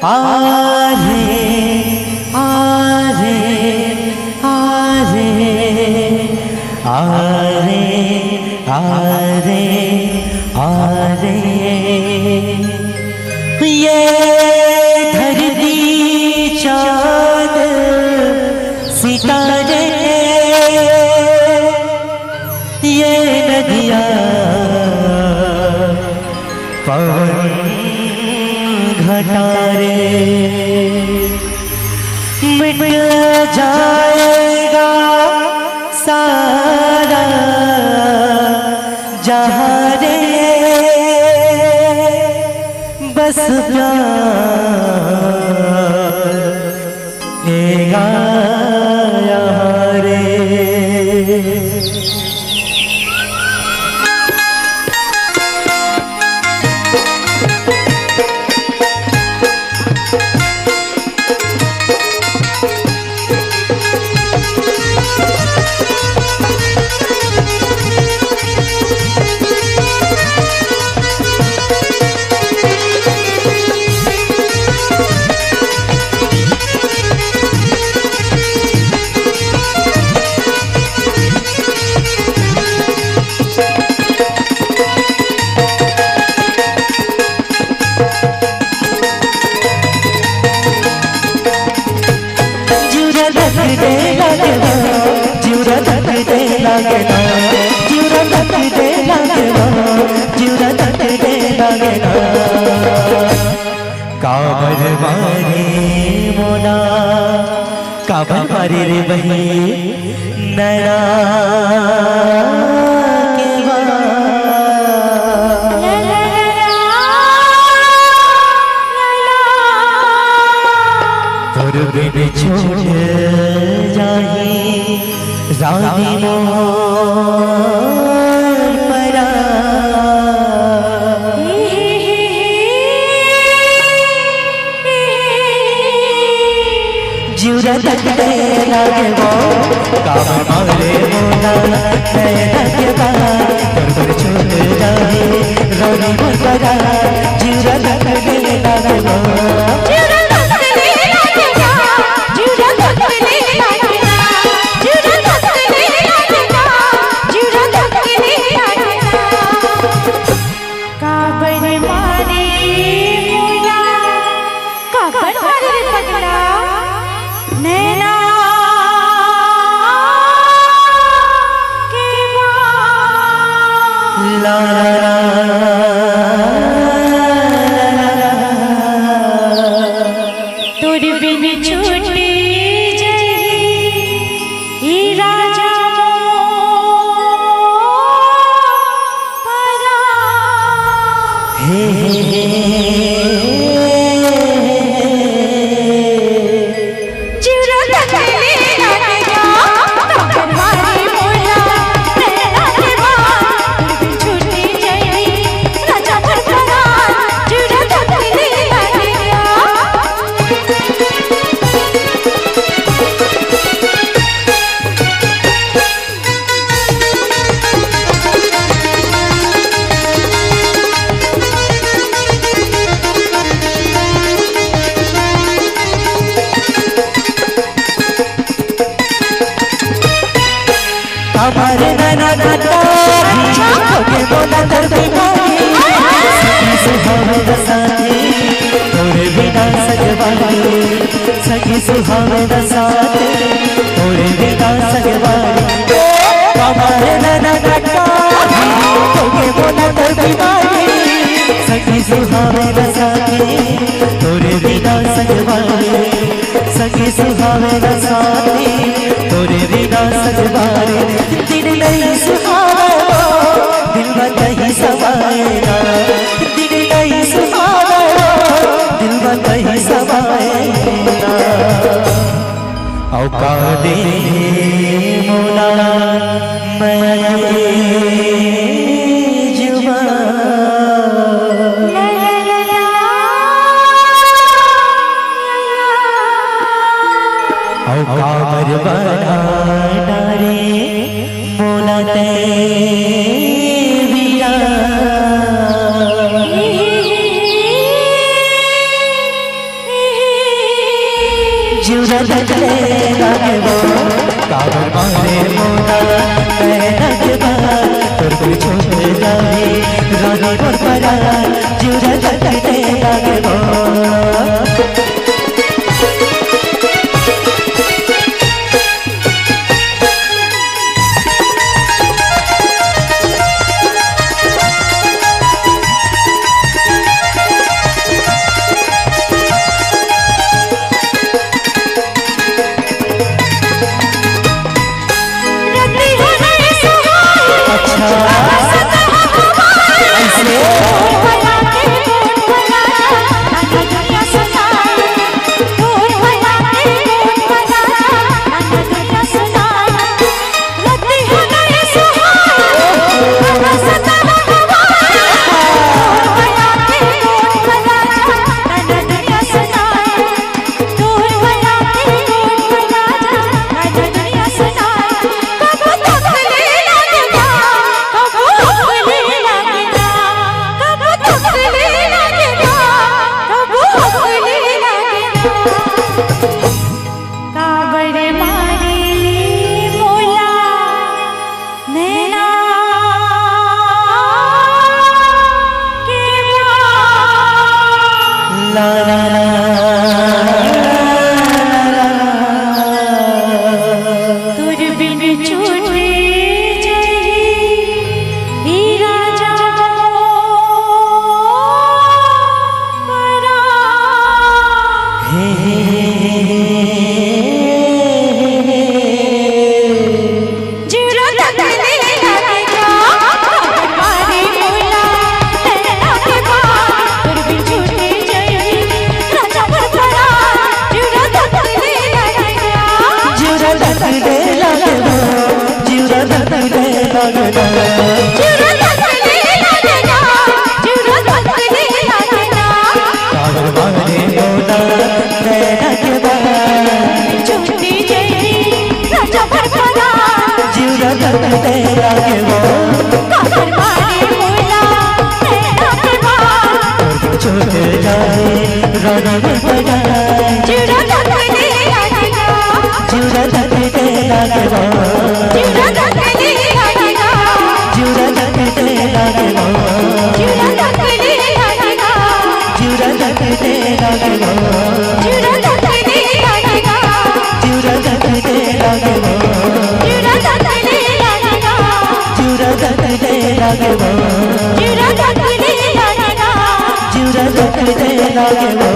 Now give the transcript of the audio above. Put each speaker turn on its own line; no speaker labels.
आरे आरे आरे आरे आरे आरे ये धरती चाँद सितारे ये नदियाँ पवन घटारे मिट जाएगा सारा जहाँ रे बस प्यार एगा यहाँ रे। काबर मारे मोना काबर मारे रे बही नैना के तोर बिन छोड़ जाही रानी मोर परा जिउरा तकते लागे वो काबर मारे मोना नैना के बार तोर छोड़ जाही रानी मोर परा जिउरा तकते लागे वो हमारे नैना नाता होके बोला तर बीमारी सखी सुहावे दसाते तोरे बिना सगवारी सखी सुहावे दसाते तोरे बिना सगवारी हमारे नैना नाता होके बोला तर बीमारी सखी सुहावे दसाते तोरे बिना सगवारी सखी सुहावे दसाते तोरे बिना सगवारी दिल नहीं सुहावा दिल में कहीं समाएगा दिल नहीं सुहावा दिल में कहीं समाएगा औकादे मोला मैं जुबा काबर बना डारे मोला तेरिया जिउरा लगले लागे वो काबर मारे मोना कहना के बाद तोर कोई छोड़ जाए रानी मोर परा जिउरा लगले लागे वो
जिउरा लगले लागे वो